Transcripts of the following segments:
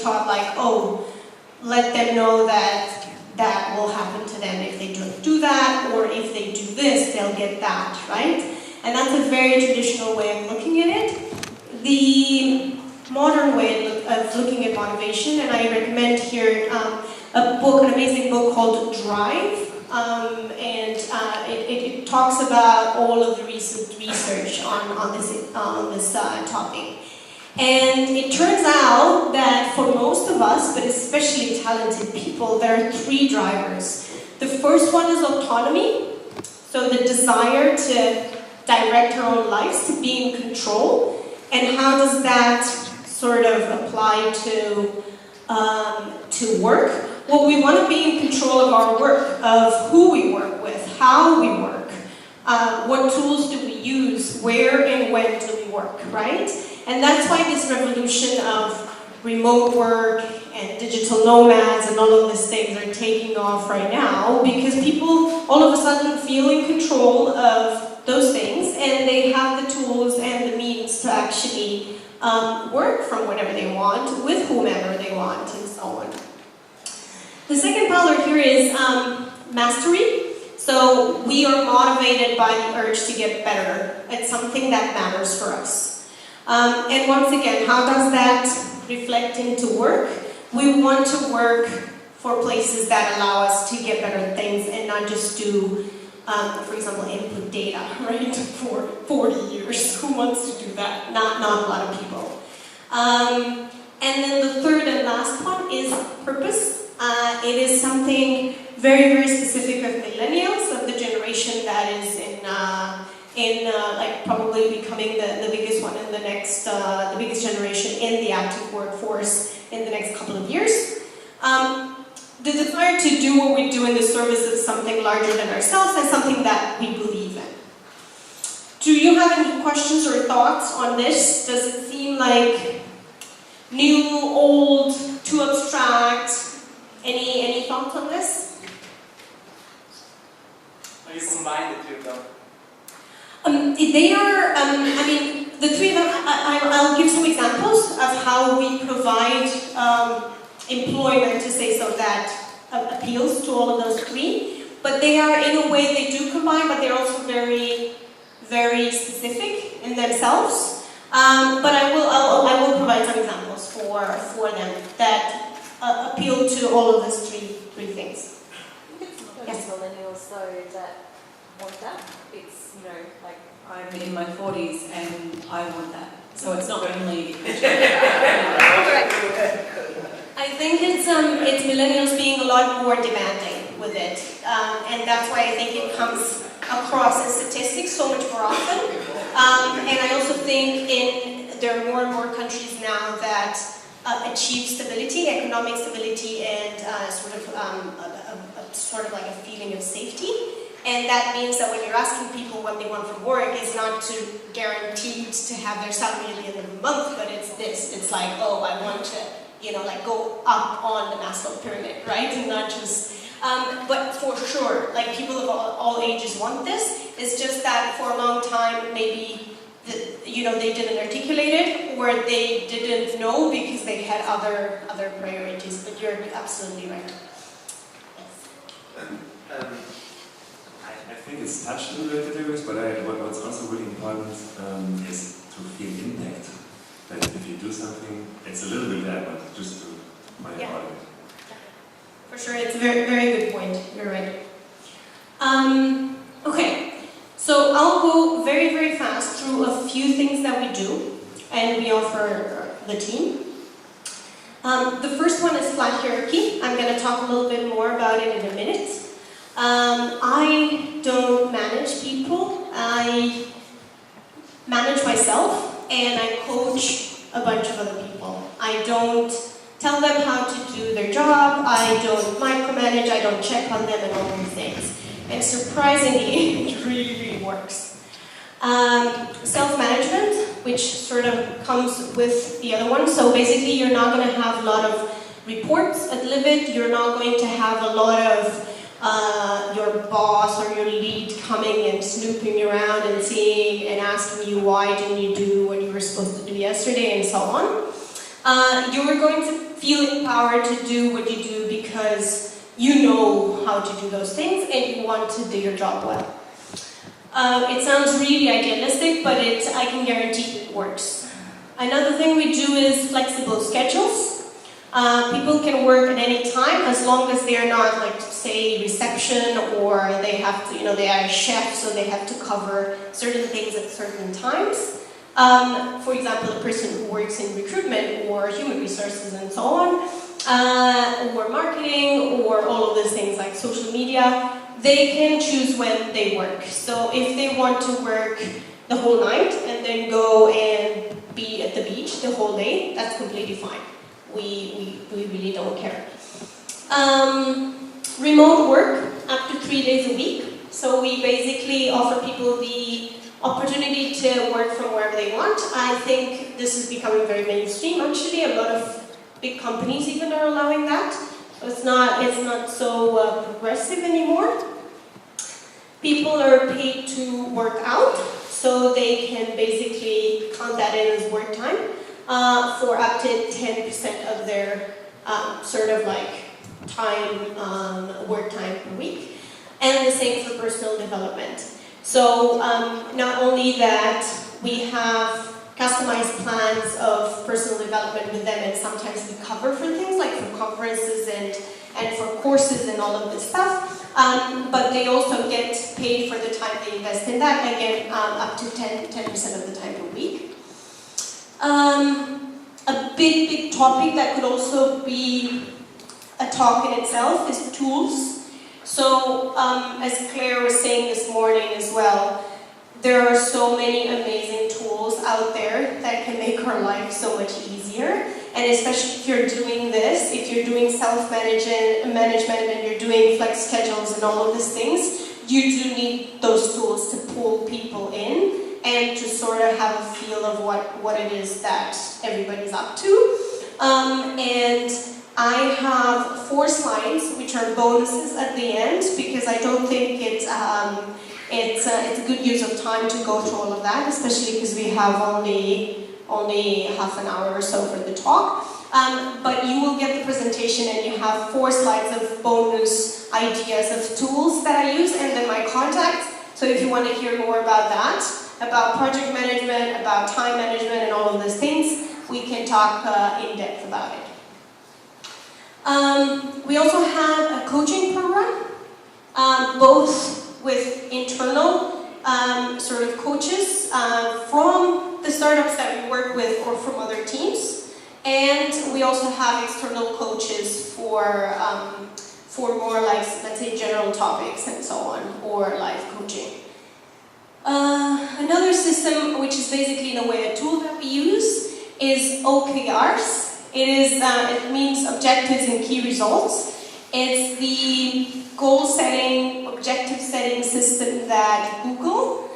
taught like, oh, let them know that that will happen to them if they don't do that, or if they do this, they'll get that, right? And that's a very traditional way of looking at it. The modern way of looking at motivation, and I recommend here a book, an amazing book called Drive, and it talks about all of the recent research on this topic. And it turns out that for most of us, but especially talented people, there are three drivers. The first one is autonomy, so the desire to direct our own lives, to be in control. And how does that sort of apply to work? Well, we want to be in control of our work, of who we work with, how we work, what tools do we use, where and when do we work, right? And that's why this revolution of remote work and digital nomads and all of these things are taking off right now, because people all of a sudden feel in control of those things, and they have the tools and the means to actually work from whenever they want, with whomever they want, and so on. The second pillar here is mastery. So we are motivated by the urge to get better at something that matters for us. And once again, how does that reflect into work? We want to work for places that allow us to get better at things and not just do, for example, input data, right, for 40 years. Who wants to do that? Not a lot of people. And then the third and last one is purpose. It is something very, very specific of millennials, of the generation that is like probably becoming the biggest one in the next, the biggest generation in the active workforce in the next couple of years. The desire to do what we do in the service of something larger than ourselves and something that we believe in. Do you have any questions or thoughts on this? Does it seem like new, old, too abstract? Any thoughts on this? How you combine the two of them? They are, I mean, the three of them, I'll give some examples of how we provide employment, to say so, that appeals to all of those three. But they are, in a way, they do combine, but they're also very, very specific in themselves. But I will provide some examples for them that appeal to all of those three things. Yes, millennials though that want that. It's, you know, like I'm in my 40s and I want that. So it's not only. I think it's millennials being a lot more demanding with it, and that's why I think it comes across in statistics so much more often. And I also think there are more and more countries now that achieve stability, economic stability, and sort of like a feeling of safety. And that means that when you're asking people what they want from work, it's not to guaranteed to have their salary at the end of the month, but it's this. It's like, oh, I want to, like go up on the Maslow pyramid, right? And not just, but for sure, like people of all ages want this. It's just that for a long time, maybe, they didn't articulate it, or they didn't know because they had other priorities. But you're absolutely right. Yes. I think it's touched on the categories, but what's also really important is to feel impact. That if you do something, it's a little bit there, but just to find out of it. For sure, it's a very, very good point. You're right. Okay, so I'll go very, very fast through a few things that we do and we offer the team. The first one is flat hierarchy. I'm going to talk a little bit more about it in a minute. I don't manage people. I manage myself. And I coach a bunch of other people. I don't tell them how to do their job, I don't micromanage, I don't check on them and all these things. And surprisingly, it really, really works. Self-management, which sort of comes with the other one. So basically you're not going to have a lot of reports at Livid, you're not going to have a lot of your boss or your lead coming and snooping around and seeing and asking you why didn't you do what you were supposed to do yesterday and so on. You're going to feel empowered to do what you do because you know how to do those things and you want to do your job well. It sounds really idealistic, but I can guarantee it works. Another thing we do is flexible schedules. People can work at any time as long as they're not, like, say, reception, or they have to, they are a chef, so they have to cover certain things at certain times. For example, a person who works in recruitment or human resources and so on, or marketing, or all of those things like social media, they can choose when they work. So if they want to work the whole night and then go and be at the beach the whole day, that's completely fine. We really don't care. Remote work up to 3 days a week. So we basically offer people the opportunity to work from wherever they want. I think this is becoming very mainstream. Actually, a lot of big companies even are allowing that. So it's not so progressive anymore. People are paid to work out, so they can basically count that in as work time for up to 10% of their sort of like time, work time per week. And the same for personal development. So not only that, we have customized plans of personal development with them, and sometimes we cover for things like for conferences and for courses and all of this stuff. But they also get paid for the time they invest in that, again, up to 10% of the time per week. A big topic that could also be a talk in itself is tools. So, as Claire was saying this morning as well, there are so many amazing tools out there that can make our life so much easier. And especially if you're doing this, if you're doing self-management and you're doing flex schedules and all of these things, you do need those tools to pull people in and to sort of have a feel of what it is that everybody's up to. And I have 4 slides, which are bonuses at the end, because I don't think it's a good use of time to go through all of that, especially because we have only half an hour or so for the talk. But you will get the presentation and you have 4 slides of bonus ideas of tools that I use and then my contacts. So if you want to hear more about that, about project management, about time management and all of those things, we can talk in depth about it. We also have a coaching program, both with internal sort of coaches from the startups that we work with or from other teams, and we also have external coaches for more like, let's say, general topics and so on, or life coaching. Another system, which is basically in a way a tool that we use, is OKRs. It means objectives and key results. It's the goal-setting, objective-setting system that Google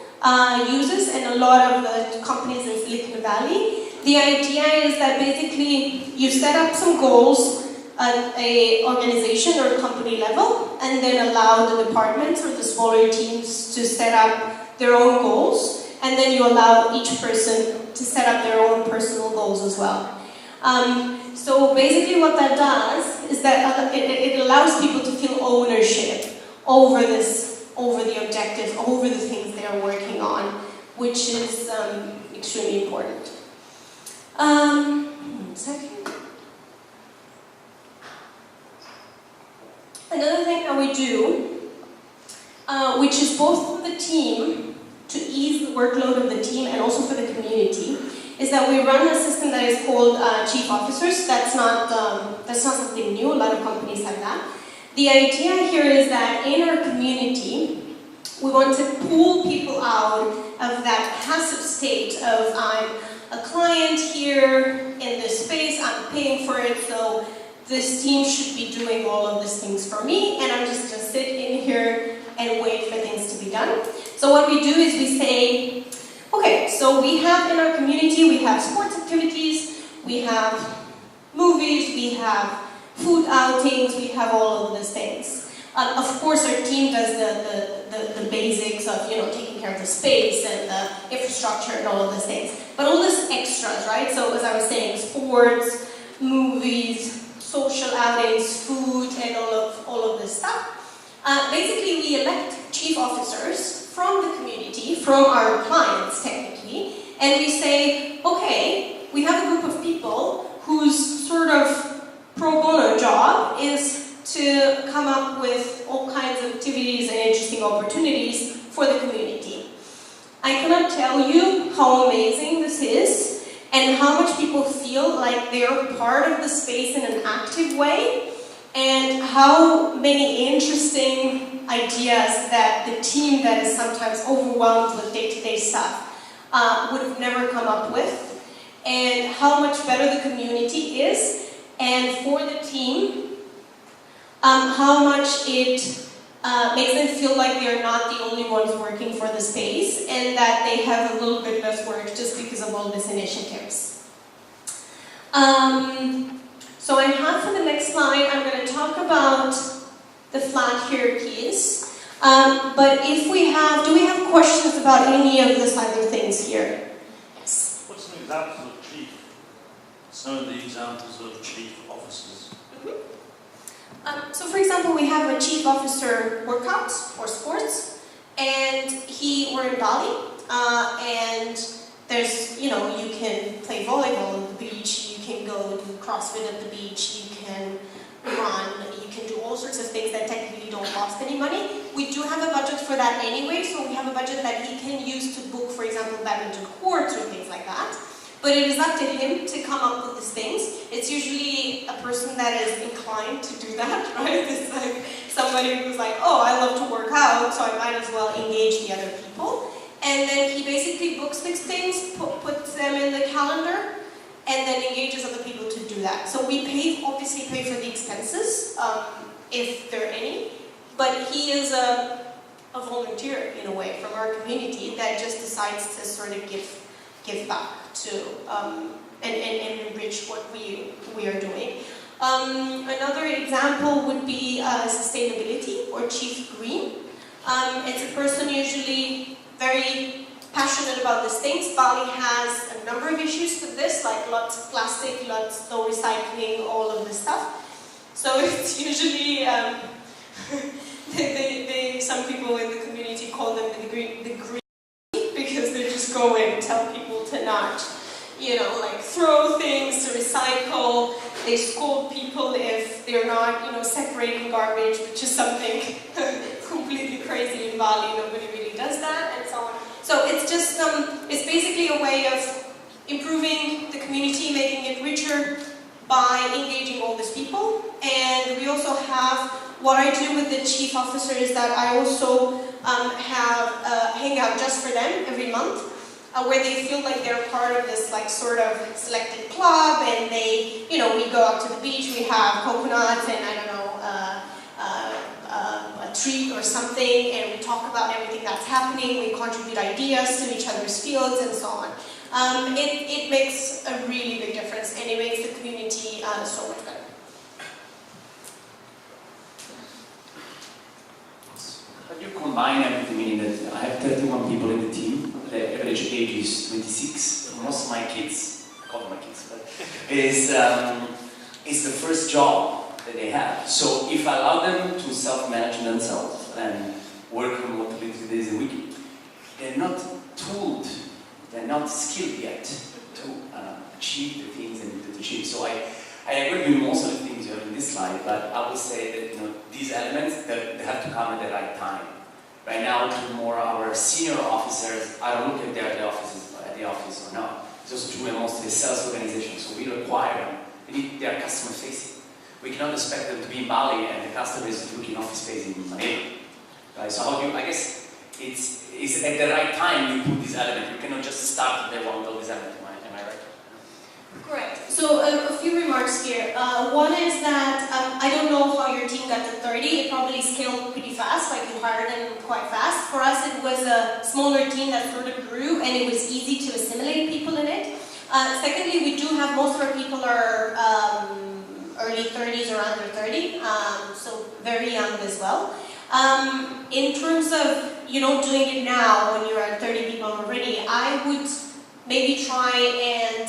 uses and a lot of the companies in Silicon Valley. The idea is that basically you set up some goals at an organization or company level and then allow the departments or the smaller teams to set up their own goals, and then you allow each person to set up their own personal goals as well. So basically what that does is that it allows people to feel ownership over the objectives, over the things they are working on, which is extremely important. Second. Another thing that we do, which is both for the team, to ease the workload of the team and also for the community, is that we run a system that is called chief officers. That's not something new. A lot of companies have that. The idea here is that in our community, we want to pull people out of that passive state of I'm a client here in this space, I'm paying for it, so this team should be doing all of these things for me, and I'm just going to sit in here and wait for things to be done. So what we do is we say, okay, so we have in our community, we have sports activities, we have movies, we have food outings, we have all of these things. Of course, our team does the basics of, taking taking care of the space and the infrastructure and all of these things. But all these extras, right? So as I was saying, sports, movies, social outings, food, and all of this stuff. Basically, we elect chief officers from the community, from our clients technically, and we say, okay, we have a group of people whose sort of pro bono job is to come up with all kinds of activities and interesting opportunities for the community. I cannot tell you how amazing this is and how much people feel like they're part of the space in an active way, and how many interesting ideas that the team that is sometimes overwhelmed with day-to-day stuff would have never come up with, and how much better the community is, and for the team, how much it makes them feel like they're not the only ones working for the space, and that they have a little bit less work just because of all these initiatives. So I have for the next slide, I'm going to talk about the flat hierarchies. But if we have, do we have questions about any of these other things here? Yes. What's some examples of chief? Some of the examples of chief officers. So for example, we have a chief officer workout or sports, and we're in Bali, and there's, you know, you can play volleyball on the beach, you can go do CrossFit at the beach, you can run, you can do all sorts of things that technically don't cost any money. We do have a budget for that anyway, so we have a budget that he can use to book, for example, badminton courts or things like that. But it is up to him to come up with these things. It's usually a person that is inclined to do that, right? It's like somebody who's like, oh, I love to work out, so I might as well engage the other people. And then he basically books these things, puts them in the calendar, and then engages other people to do that. So we obviously pay for the expenses, if there are any, but he is a volunteer in a way from our community that just decides to sort of give back to and enrich what we are doing. Another example would be sustainability or chief green. It's a person usually very passionate about these things. Bali has a number of issues with this, like lots of plastic, no recycling, all of this stuff. So it's usually some people in the community call them the green, because they just go in and tell people to not, you know, like throw things, to recycle. They scold people if they're not, you know, separating garbage, which is something completely crazy in Bali. Nobody really does that, and so on. So it's just, it's basically a way of improving the community, making it richer by engaging all these people. And we also have, what I do with the chief officer is that I also have a hangout just for them every month, where they feel like they're part of this like sort of selected club, and they, you know, we go out to the beach, we have coconuts and I don't know, a treat or something, and we talk about everything that's happening, we contribute ideas to each other's fields and so on. It makes a really big difference, and it makes the community so much better. But you combine everything in it. I have 31 people in the team. The average age is 26. Most of my kids, I call them my kids, but is the first job that they have. So if I allow them to self-manage themselves and work remotely 3 days a week, they're not tooled, they're not skilled yet to achieve the things they need to achieve. So I agree with most of the things you have in this slide, but I would say that, you know, these elements, they have to come at the right time. Right now, to more our senior officers, I don't look at their at the office or not. It's also true in most of the sales organizations, so we require them. They are customer facing. We cannot expect them to be in Bali and the customer is looking office space in Manila. Right? So how do you, I guess it's at the right time you put this element. You cannot just start with all this element. Am I right? Correct. So a few remarks here. One is that I don't know how your team got to 30. It probably scaled pretty fast, like you hired them quite fast. For us, it was a smaller team that sort of grew, and it was easy to assimilate people in it. Secondly, we do have, most of our people are early 30s or under 30, so very young as well. In terms of, doing it now when you're at 30 people already, I would maybe try and,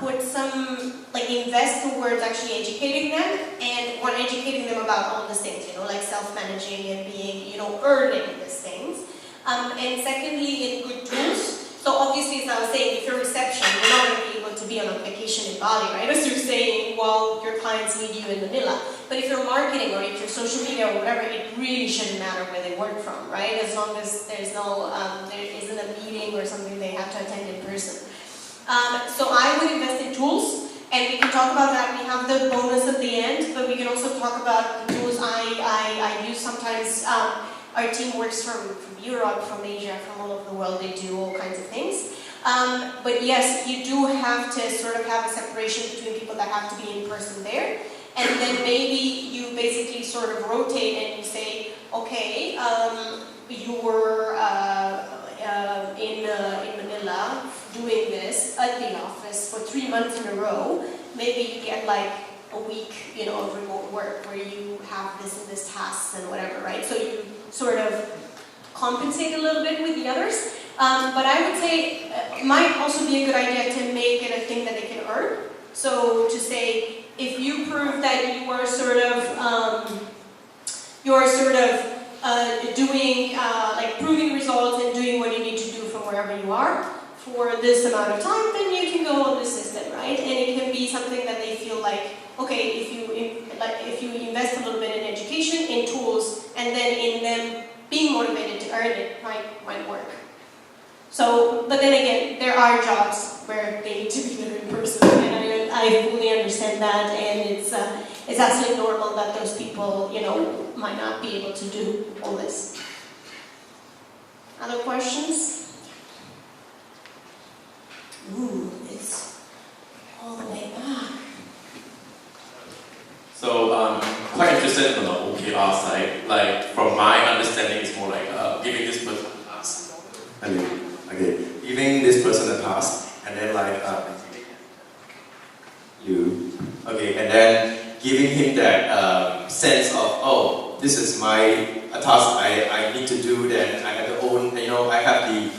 put some, invest towards actually educating them, and educating them about all these things, like self-managing and being, earning these things. And secondly, in good tools. So obviously, as I was saying, if you're reception, you're not going to be able to be on a vacation in Bali, right? As you're saying, while your clients need you in Manila. But if you're marketing or if you're social media or whatever, it really shouldn't matter where they work from, right? As long as there's no, there isn't a meeting or something they have to attend in person. So I would invest in tools, and we can talk about that. We have the bonus at the end, but we can also talk about the tools I use sometimes. Our team works from Europe, from Asia, from all over the world. They do all kinds of things. But yes, you do have to sort of have a separation between people that have to be in person there. And then maybe you basically sort of rotate and you say, okay, you were in Manila doing this at the office for 3 months in a row. Maybe you get like a week, of remote work where you have this and this tasks and whatever, right? So you sort of compensate a little bit with the others. But I would say it might also be a good idea to make it a thing that they can earn. So to say, if you prove that you are sort of doing proving results and doing what you need to do from wherever you are for this amount of time, then you can go on the system, right? And it can be something that they feel like, okay, if you invest a little bit in education, in tools, and then in them being motivated to earn it, might work. So, but then again, there are jobs where they need to be there in person, and I fully understand that, and it's absolutely normal that those people, might not be able to do all this. Other questions? Ooh, it's all the way back. So quite interested on the OKR side. Like from my understanding, it's more like giving this person a task. Giving this person a task, and then and then giving him that sense of, this is a task I need to do. Then I have to own. I have the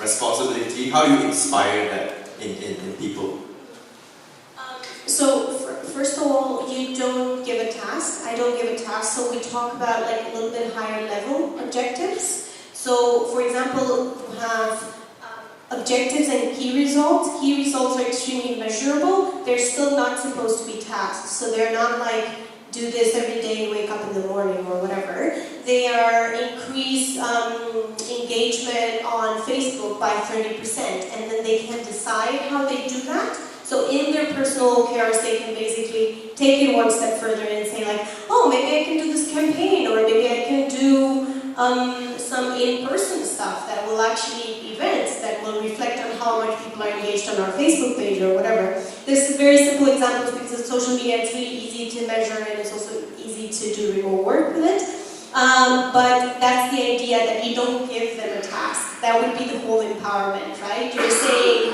responsibility. How do you inspire that in people? So first of all, you don't give a task. I don't give a task. So we talk about a little bit higher level objectives. So for example, we have objectives and key results. Key results are extremely measurable. They're still not supposed to be tasks. So they're not like do this every day, wake up in the morning or whatever. They are increase engagement on Facebook by 30%, and then they can decide how they do that. So in their personal OKRs, they can basically take it one step further and say maybe I can do this campaign, or maybe I can do some in-person stuff that will actually events that will reflect on how much people are engaged on our Facebook page or whatever. This is very simple examples because with social media it's really easy to measure and it's also easy to do remote work with it. But that's the idea, that you don't give them a task. That would be the whole empowerment, right? You're saying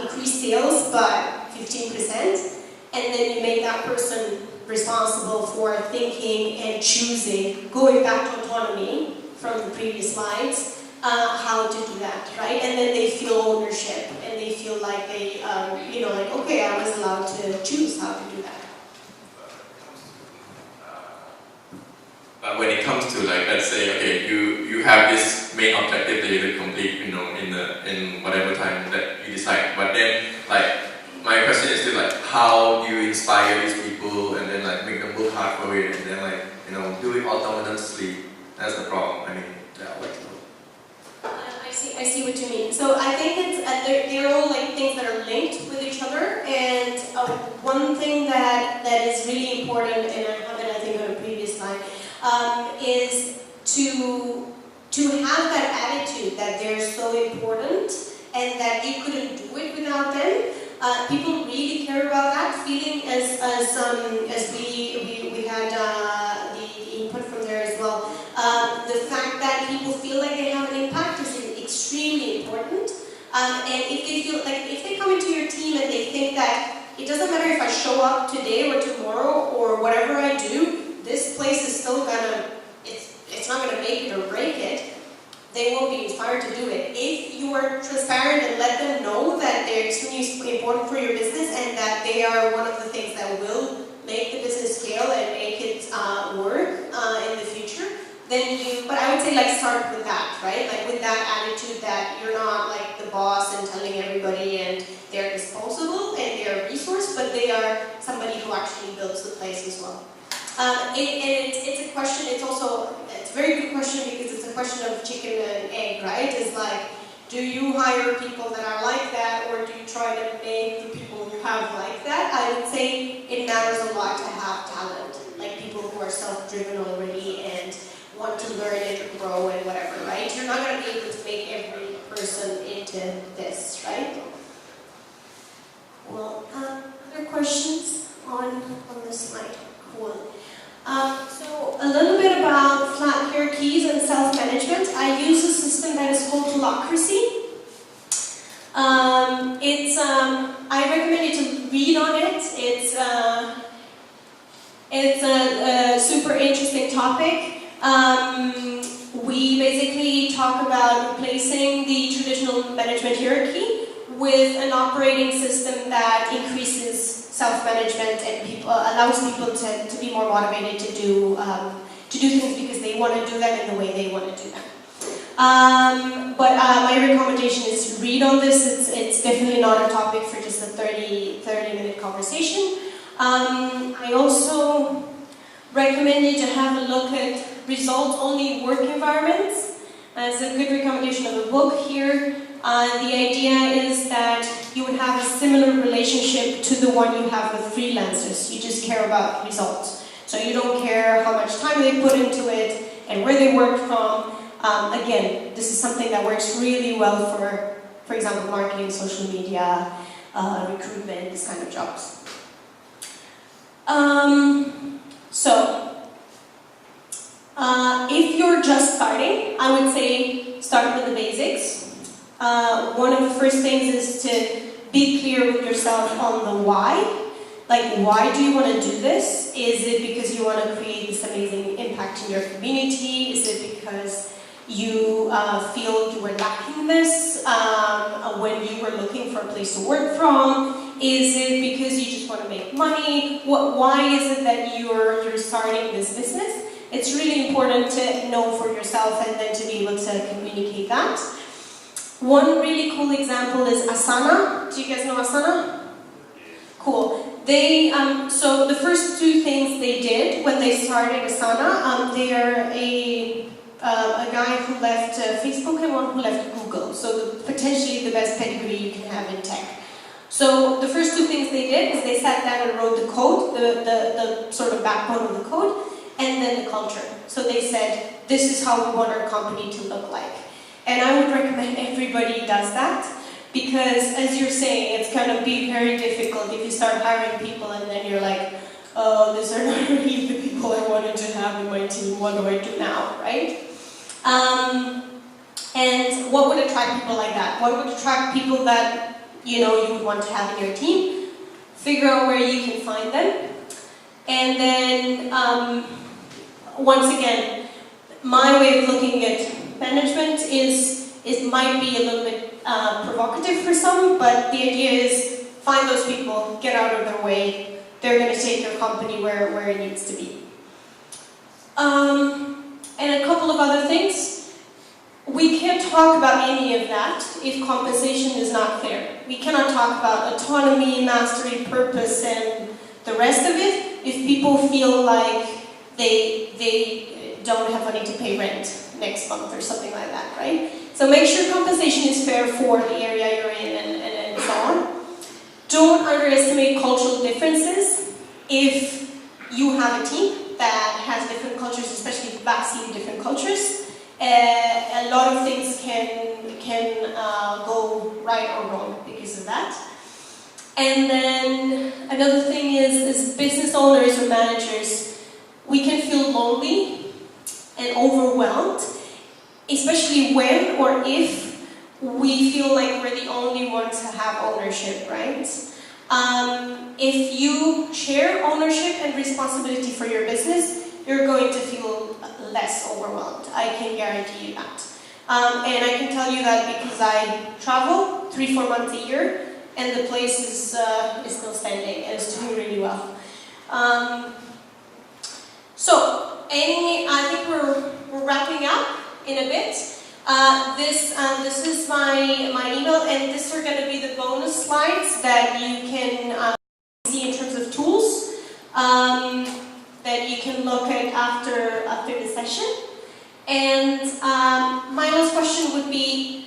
increase sales by 15%, and then you make that person responsible for thinking and choosing, going back to autonomy from the previous slides, how to do that, right? And then they feel ownership, and they feel like they, okay, I was allowed to choose how to do that. But when it comes to let's say, okay, you have this main objective that you will complete, in whatever time that you decide. But then, my question is still how do you inspire these people and then make them work hard for it and then do it autonomously? That's the problem. I would like to know. I see what you mean. So I think it's they're all things that are linked with each other. And one thing that is really important, and I have it I think on a previous slide, is to have that attitude that they're so important and that you couldn't do it without them. People really care about that feeling, as we had the input from there as well. The fact that people feel like they have an impact is extremely important. And if they feel if they come into your team and they think that it doesn't matter if I show up today or tomorrow or whatever I do, this place is still gonna, it's not gonna make it or break it, they will be inspired to do it. If you are transparent and let them know that they're extremely important for your business and that they are one of the things that will make the business scale and make it work in the future, then but I would say like start with that, right? Like with that attitude that you're not like the boss and telling everybody and they're disposable and they're a resource, but they are somebody who actually builds the place as well. It's a question, it's a very good question because it's a question of chicken and egg, right? It's like, do you hire people that are like that or do you try to make the people you have like that? I would say it matters a lot to have talent, like people who are self-driven already and want to learn and grow and whatever, right? You're not going to be able to make every person into this, right? Well, other questions on this slide? Cool. So a little bit about flat hierarchies and self-management. I use a system that is called Holacracy. I recommend you to read on it. It's a super interesting topic. We basically talk about replacing the traditional management hierarchy with an operating system that increases self-management and allows people to be more motivated to do things because they want to do them in the way they want to do them. But my recommendation is read on this. It's definitely not a topic for just a 30-minute conversation. I also recommend you to have a look at results-only work environments. As a good recommendation of a book here. The idea is that you would have a similar relationship to the one you have with freelancers. You just care about results. So you don't care how much time they put into it and where they work from. Again, this is something that works really well for example, marketing, social media, recruitment, this kind of jobs. If you're just starting, I would say start with the basics. One of the first things is to be clear with yourself on the why. Like, why do you want to do this? Is it because you want to create this amazing impact in your community? Is it because you feel you were lacking this when you were looking for a place to work from? Is it because you just want to make money? Why is it that you're starting this business? It's really important to know for yourself and then to be able to communicate that. One really cool example is Asana. Do you guys know Asana? Cool. They so the first two things they did when they started Asana, they are a guy who left Facebook and one who left Google. So potentially the best pedigree you can have in tech. So the first two things they did is they sat down and wrote the code, the sort of backbone of the code, and then the culture. So they said, this is how we want our company to look like. And I would recommend everybody does that, because as you're saying, it's going to be very difficult if you start hiring people and then you're like, oh, these are not really the people I wanted to have in my team, what do I do now, right? And what would attract people like that? What would attract people that you would want to have in your team? Figure out where you can find them. And then, once again, my way of looking at management might be a little bit provocative for some, but the idea is find those people, get out of their way. They're going to take your company where it needs to be. And a couple of other things. We can't talk about any of that if compensation is not clear. We cannot talk about autonomy, mastery, purpose, and the rest of it if people feel like they don't have money to pay rent next month or something like that, right? So make sure compensation is fair for the area you're in and so on. Don't underestimate cultural differences. If you have a team that has different cultures, especially vastly different cultures, a lot of things can go right or wrong because of that. And then another thing is business owners or managers, we can feel lonely and overwhelmed, especially when or if we feel like we're the only ones who have ownership, right? If you share ownership and responsibility for your business, you're going to feel less overwhelmed. I can guarantee you that. And I can tell you that because I travel 3-4 months a year, and the place is still standing and is doing really well. I think we're wrapping up in a bit. This is my email, and these are going to be the bonus slides that you can see in terms of tools that you can look at after the session. And my last question would be,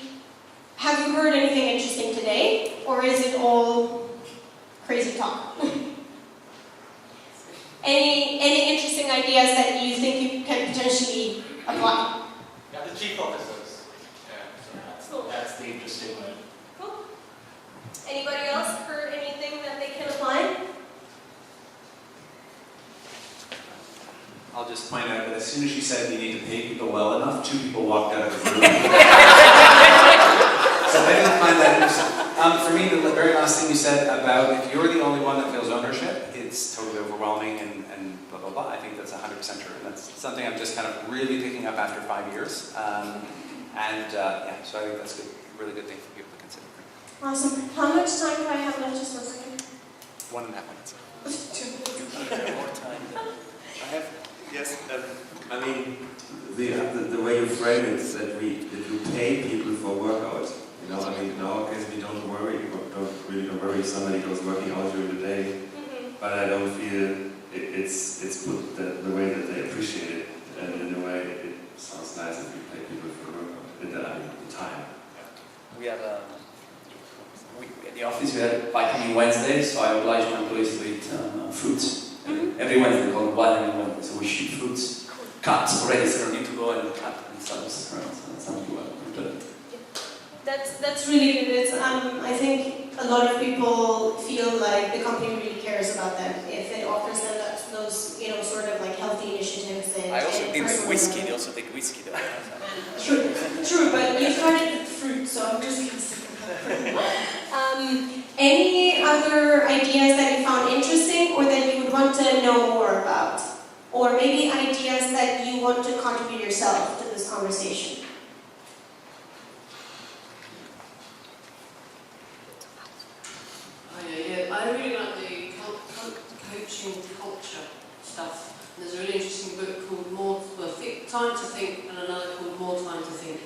have you heard anything interesting today, or is it all crazy talk? Any interesting ideas that you think you can potentially apply? Yeah, the chief officers. Yeah, so that's the interesting one. Cool. Anybody else heard anything that they can apply? I'll just point out that as soon as you said you need to pay people well enough, 2 people walked out of the room. So I didn't find that interesting. For me, the very last thing you said about if you're the only one that feels ownership, it's totally overwhelming and blah, blah, blah. I think that's 100% true. And that's something I'm just kind of really picking up after 5 years. Yeah, so I think that's a really good thing for people to consider. Awesome. How much time do I have left? Just 1 second. 1.5 minutes. More time. I have, yes, I mean, the way you frame it is that we pay people for workout. You know, I mean, in our case, we don't worry if somebody goes working out during the day, but I don't feel it's put the way that they appreciate it, and in a way, it sounds nice if you pay people for workout, the time. We have at the office we have Vitamin Wednesday, so I oblige my employees to eat fruits. Every Wednesday, called Vitamin Wednesday, so we ship fruits cut already, so we don't need to go and cut and stuff. So that's something well. That's really good. It's, I think a lot of people feel like the company really cares about them if it offers them those sort of like healthy initiatives. And, I also and think personal whiskey. They development. also take whiskey though. True, but you started with fruit, so I'm just going to stick with that. Any other ideas that you found interesting or that you would want to know more about? Or maybe ideas that you want to contribute yourself to this conversation? I really like the coaching culture stuff. There's a really interesting book called Time to Think and another called More Time to Think.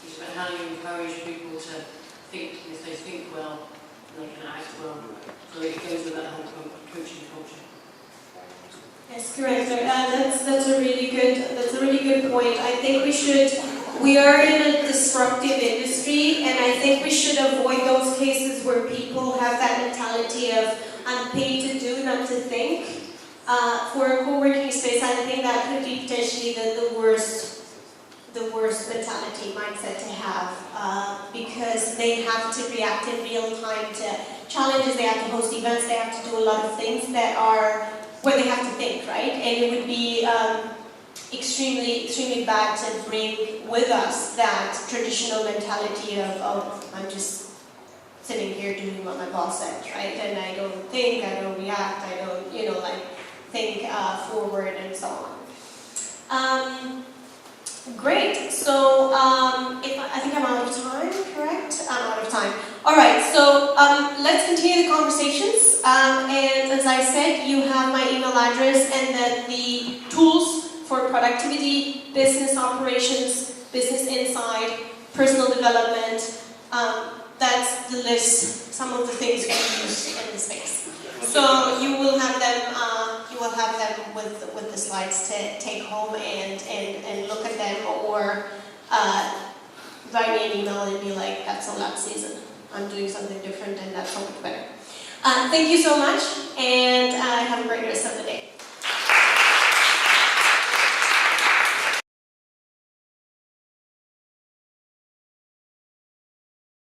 It's about how you encourage people to think, and if they think well, they can act well. So it goes with that whole coaching culture. Yes, correct. That's a really good point. I think we are in a disruptive industry, and I think we should avoid those cases where people have that mentality of I'm paid to do, not to think. For a co-working space, I think that could be potentially the worst mentality mindset to have, because they have to react in real time to challenges. They have to host events. They have to do a lot of things that are where they have to think, right? And it would be extremely bad to bring with us that traditional mentality of I'm just sitting here doing what my boss said, right? And I don't think, I don't react, I don't, think forward and so on. Great. So I think I'm out of time, correct? I'm out of time. All right. So let's continue the conversations. And as I said, you have my email address and then the tools for productivity, business operations, business insight, personal development. That's the list. Some of the things we use in the space. So you will have them. With the slides to take home and look at them, or write me an email and be like, that's all that season. I'm doing something different and that's so much better. Thank you so much, and have a great rest of the day.